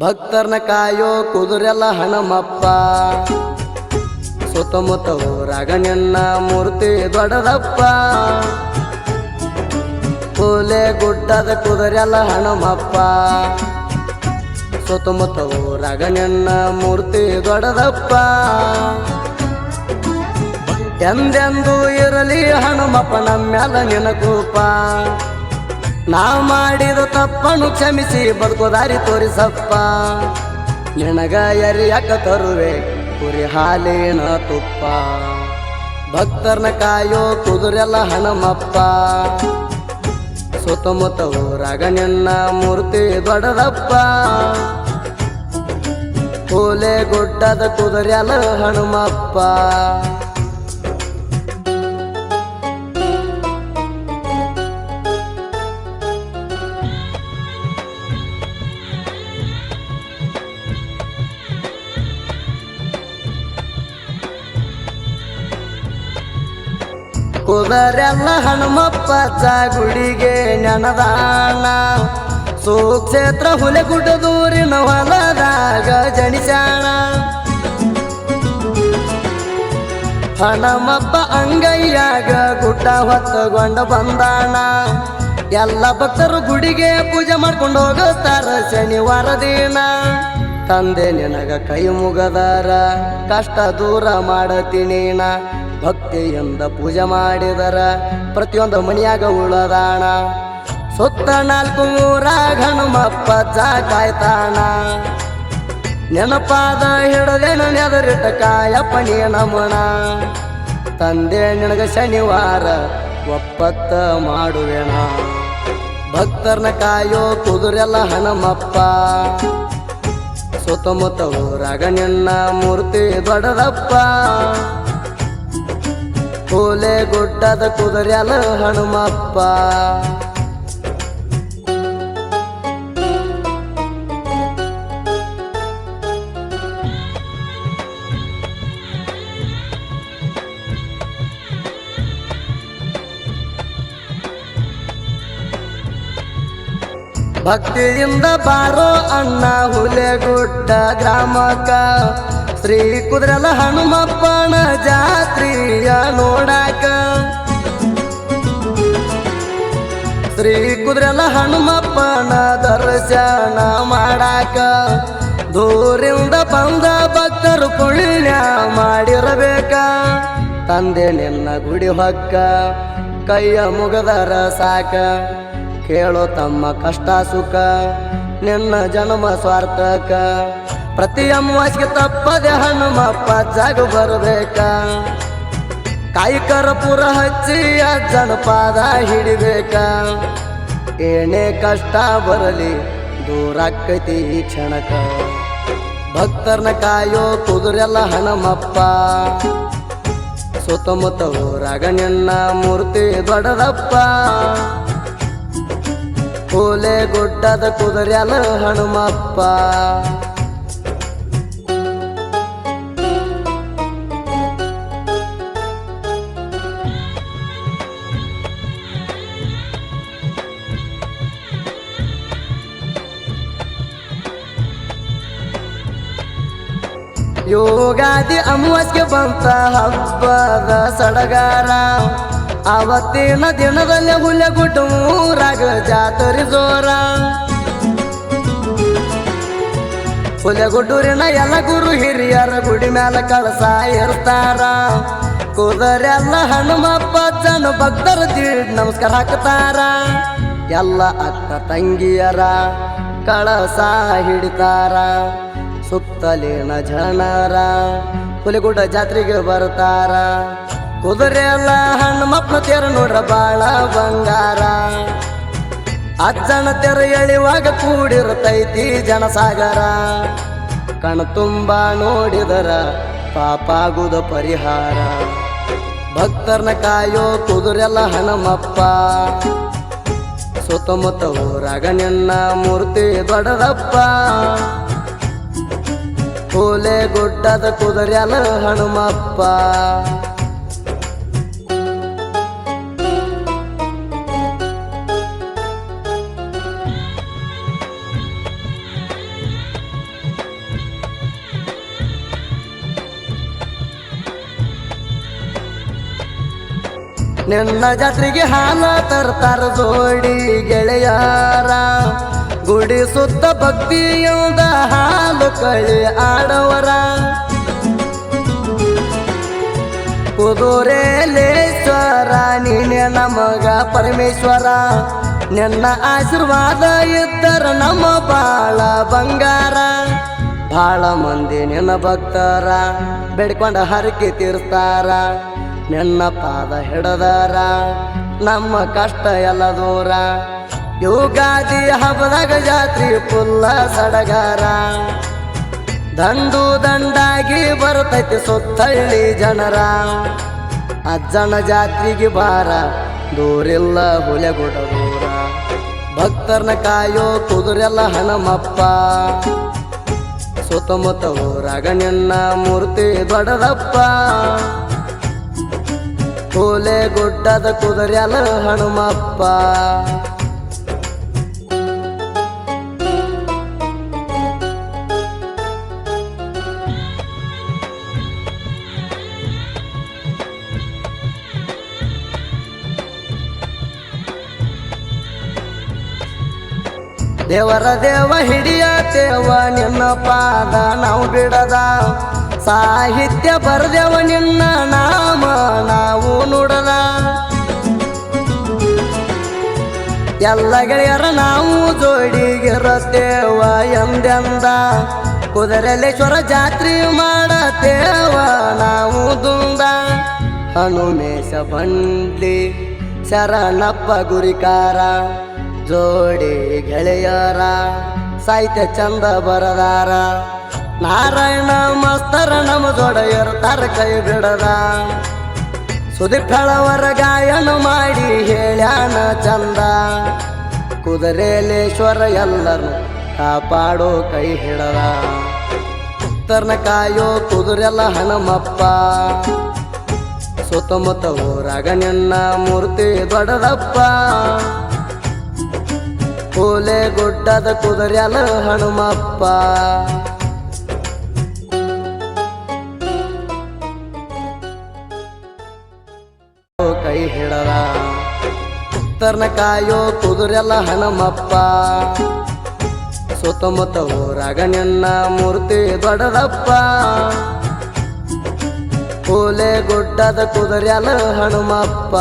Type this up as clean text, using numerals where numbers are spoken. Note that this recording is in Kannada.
ಭಕ್ತರ್ನ ಕಾಯೋ ಕುದುರೆಲ್ಲ ಹಣಮಪ್ಪ ಸುತ್ತಮುತ್ತ ಊರಾಗ ನಿನ್ನ ಮೂರ್ತಿ ದೊಡ್ಡದಪ್ಪ. ಕೂಲೆ ಗುಡ್ಡದ ಕುದುರೆಲ್ಲ ಹಣಮಪ್ಪ ಸುತ್ತಮುತ್ತ ಊರಾಗ ನಿನ್ನ ಮೂರ್ತಿ ದೊಡ್ಡದಪ್ಪ. ಎಂದೆಂದು ಇರಲಿ ಹನುಮಪ್ಪ ನಮ್ಮೆಲ್ಲ ನಿನ್ನ ಕೃಪ. ನಾ ಮಾಡಿದ ತಪ್ಪನು ಕ್ಷಮಿಸಿ ಬದುಕು ದಾರಿ ತೋರಿಸಪ್ಪ. ನಿನಗ ಎರಿಯಕ ತರುವೆ ಕುರಿ ಹಾಲಿನ ತುಪ್ಪ. ಭಕ್ತರ್ನ ಕಾಯೋ ಕುದುರೆಲ್ಲ ಹನುಮಪ್ಪ ಸುತ್ತಮುತ್ತ ಊರಾಗ ನಿನ್ನ ಮೂರ್ತಿ ದೊಡ್ಡದಪ್ಪ. ಕೂಲೆ ಗುಡ್ಡದ ಕುದುರೆಲ್ಲ ಹನುಮಪ್ಪ. ಕುದುರೆಲ್ಲ ಹನುಮಪ್ಪ ಗುಡಿಗೆ ನೆನದಾಣ. ಸುಕ್ಷೇತ್ರ ಹುಲೆಗುಡ್ಡದೂರಿನ ಹೊಲದಾಗ ಜನಿಸ್ಯಾಣ. ಹನುಮಪ್ಪ ಅಂಗೈಯಾಗ ಗುಡ್ಡ ಹೊತ್ತಗೊಂಡು ಬಂದಾಣ. ಎಲ್ಲ ಭಕ್ತರು ಗುಡಿಗೆ ಪೂಜೆ ಮಾಡ್ಕೊಂಡು ಹೋಗುತ್ತಾರ ಶನಿವಾರ ದಿನ. ತಂದೆ ನಿನಗ ಕೈ ಮುಗದಾರ ಕಷ್ಟ ದೂರ ಮಾಡತೀನಿ. ಭಕ್ತಿಯಿಂದ ಪೂಜೆ ಮಾಡಿದರ ಪ್ರತಿಯೊಂದು ಮನಿಯಾಗ ಉಳದಾಣ. ಸುತ್ತ 4 ಊರಾಗ ಹನುಮಪ್ಪ ಕಾಯ್ತಾಣ. ನೆನಪಾದ ಹಿಡದೇನು ನೆದರಿಟ್ಟ ಕಾಯಪ್ಪ ನೀ ನಮಣ. ತಂದೆ ನಿನಗ ಶನಿವಾರ ಒಪ್ಪತ್ತ ಮಾಡುವೆಣ. ಭಕ್ತರ್ನ ಕಾಯೋ ಕುದುರೆಲ್ಲ ಹನುಮಪ್ಪ ಸುತ್ತಮುತ್ತ ಊರಾಗ ನಿನ್ನ ಮೂರ್ತಿ ದೊಡ್ಡದಪ್ಪ. ಕೂಲೆ ಗುಡ್ಡದ ಕುದುರೆಲ್ಲ ಹನುಮಪ್ಪ. ಭಕ್ತಿಯಿಂದ ಬಾರೋ ಅಣ್ಣ ಹುಲೆಗುಡ್ಡ ಗ್ರಾಮಕ್ಕ. ಶ್ರೀ ಕುದುರೆಲ್ಲ ಹನುಮಪ್ಪನ ಜಾತ್ರೆಯ ನೋಡಾಕ. ಶ್ರೀ ಕುದುರೆಲ್ಲ ಹನುಮಪ್ಪನ ದರ್ಶನ ಮಾಡಾಕ. ದೂರಿಂದ ಬಂದ ಭಕ್ತರು ಪುಣ್ಯ ಮಾಡಿರಬೇಕ. ತಂದೆ ನಿನ್ನ ಗುಡಿ ಹೊಕ್ಕ ಕೈಯ ಮುಗದರ ಸಾಕ. ಕೇಳೋ ತಮ್ಮ ಕಷ್ಟ ಸುಖ ನಿನ್ನ ಜನ್ಮ ಸ್ವಾರ್ಥಕ. ಪ್ರತಿ ಅಮಾವಾಸ್ಯೆಗೆ ತಪ್ಪದೆ ಹನುಮಪ್ಪ ಬರಬೇಕ. ಕಾಯಿ ಕರ್ಪೂರ ಹಚ್ಚಿ ಜನಪಾದ ಹಿಡಿಬೇಕ. ಏನೇ ಕಷ್ಟ ಬರಲಿ ದೂರಾಕ್ಕೈತಿ ಈ ಕ್ಷಣಕ. ಭಕ್ತರ್ನ ಕಾಯೋ ಕುದುರೆಲ್ಲ ಹನುಮಪ್ಪ ಸುತ್ತಮುತ್ತ ಊರಾಗ ನಿನ್ನ ಮೂರ್ತಿ ದೊಡ್ಡದಪ್ಪ. ಕೂಲೆ ಗುಡ್ಡದ ಕುದುರೆಲ್ಲ ಹನುಮಪ್ಪ. ಯೋಗಾದಿ ಅಮಾವಾಸ್ಯೆ ಬಂತ ಹಬ್ಬದ ಸಡಗಾರ. ಅವತ್ತಿನ ದಿನದಲ್ಲಿ ಹುಲೆಗುಡ್ಡ ಊರಾಗ ಜಾತ್ರೆ ಜೋರ. ಹುಲೆಗುಡ್ಡೂರಿನ ಎಲ್ಲ ಗುರು ಹಿರಿಯರ ಗುಡಿ ಮ್ಯಾಲ ಕಳಸ ಇರ್ತಾರ. ಕುದುರೆಲ್ಲ ಹನುಮಪ್ಪ ಭಕ್ತರ ನಮಸ್ಕಾರ ಹಾಕ್ತಾರ. ಎಲ್ಲ ಅಕ್ಕ ತಂಗಿಯರ ಕಳಸ ಹಿಡಿತಾರ. ಸುತ್ತಲಿನ ಜನರ ಹುಲಿಗುಡ್ಡ ಜಾತ್ರೆಗೆ ಬರ್ತಾರ. ಕುದುರೆಲ್ಲ ಹನುಮಪ್ಪನ ತೇರ ನೋಡ್ರ ಬಾಳ ಬಂಗಾರ. ಅಜ್ಜನ ತೆರ ಎಳಿವಾಗ ಕೂಡಿರ್ತೈತಿ ಜನಸಾಗರ. ಕಣ್ ತುಂಬ ನೋಡಿದರ ಪಾಪಾಗುದ ಪರಿಹಾರ. ಭಕ್ತರ್ನ ಕಾಯೋ ಕುದುರೆಲ್ಲ ಹನುಮಪ್ಪ ಸುತ್ತಮುತ್ತ ಊರಾಗ ನಿನ್ನ ಮೂರ್ತಿ ದೊಡ್ಡದಪ್ಪ. ಕೂಲೆ ಗುಡ್ಡದ ಕುದುರೆಲ್ಲ ಹನುಮಪ್ಪ. ನಿನ್ನ ಜಾತ್ರೆಗೆ ಹಾಲ ತರ್ತಾರ ಜೋಡಿ ಗೆಳೆಯಾರ ಗುಡಿ ಸುತ್ತ ಭಕ್ತಿಯಿಂದ ಹಾಲು ಕಳಿ ಆಡವರ ಕುದುರೆಲೇಶ್ವರ ನೀನೆ ನಮಗ ಪರಮೇಶ್ವರ ನಿನ್ನ ಆಶೀರ್ವಾದ ಇದ್ದರ ನಮ್ಮ ಬಾಳ ಬಂಗಾರ ಬಾಳ ಮಂದಿ ನಿನ್ನ ಭಕ್ತರ ಬೇಡ್ಕೊಂಡ ಹರಕೆ ತೀರ್ತಾರ ನಿನ್ನ ಪಾದ ಹಿಡದಾರ ನಮ್ಮ ಕಷ್ಟ ಎಲ್ಲ ದೂರ ಯುಗಾದಿ ಹಬ್ಬದಾಗ ಜಾತ್ರೆ ಫುಲ್ಲ ಸಡಗಾರ ದಂಡು ದಂಡಾಗಿ ಬರ್ತೈತಿ ಸುತ್ತಳ್ಳಿ ಜನರ ಅಜ್ಜನ ಜಾತ್ರೆಗೆ ಬಾರ ದೂರಿಲ್ಲ ಹುಲೆಗುಡ ದೂರ ಭಕ್ತರನ್ನ ಕಾಯೋ ಕುದುರೆಲ್ಲ ಹಣಮಪ್ಪ ಸುತ್ತಮುತ್ತ ಊರಾಗ ನಿನ್ನ ಮೂರ್ತಿ ದೊಡ್ಡದಪ್ಪ ಕೂಲೆ ಗುಡ್ಡದ ಕುದುರೆಲ್ಲ ಹನುಮಪ್ಪ ದೇವರ ದೇವ ಹಿಡಿಯತೇವ ನಿನ್ನ ಪಾದ ನಾವು ಬಿಡದ ಸಾಹಿತ್ಯ ಬರ್ದೇವ ನಿನ್ನ ನಾಮ ನಾವು ನುಡದ ಎಲ್ಲ ಗೆಳೆಯರ ನಾವು ಜೋಡಿಗಿರತೇವ ಎಂದೆಂದ ಕುದುರೆಲೇಶ್ವರ ಜಾತ್ರೆ ಮಾಡತೇವ ನಾವು ದುಂದ ಹನುಮೇಶ ಬಂಡಿ ಶರಣಪ್ಪ ಗುರಿಕಾರ ಜೋಡಿ ಗೆಳೆಯರ ಸಾಹಿತ್ಯ ಚಂದ ಬರದಾರ ನಾರಾಯಣ ಮಸ್ತರ ನಮ್ಮ ಜೋಡ ಇರ್ತಾರ ಕೈ ಬಿಡದ ಸುದೀಪ್ ಹೇಳವರ ಗಾಯನ ಮಾಡಿ ಹೇಳ್ಯಾನ ಚಂದ ಕುದುರೆಲೇಶ್ವರ ಎಲ್ಲರೂ ಕಾಪಾಡೋ ಕೈ ಹಿಡದ ಭಕ್ತರನ್ನ ಕಾಯೋ ಕುದುರೆಲ್ಲ ಹನುಮಪ್ಪ ಸುತ್ತಮುತ್ತ ಊರಾಗ ನಿನ್ನ ಮೂರ್ತಿ ದೊಡ್ಡದಪ್ಪ ಕೂಲೆ ಗುಡ್ಡದ ಕುದುರೆಲ್ಲ ಹನುಮಪ್ಪ ಕೈ ಹಿಡದ ಭಕ್ತರನ್ನ ಕಾಯೋ ಕುದುರೆಲ್ಲ ಹನುಮಪ್ಪ ಸುತ್ತಮುತ್ತ ಊರಾಗ ನಿನ್ನ ಮೂರ್ತಿ ದೊಡ್ಡದಪ್ಪ ಕೂಲೆ ಗುಡ್ಡದ ಕುದುರೆಲ್ಲ ಹನುಮಪ್ಪ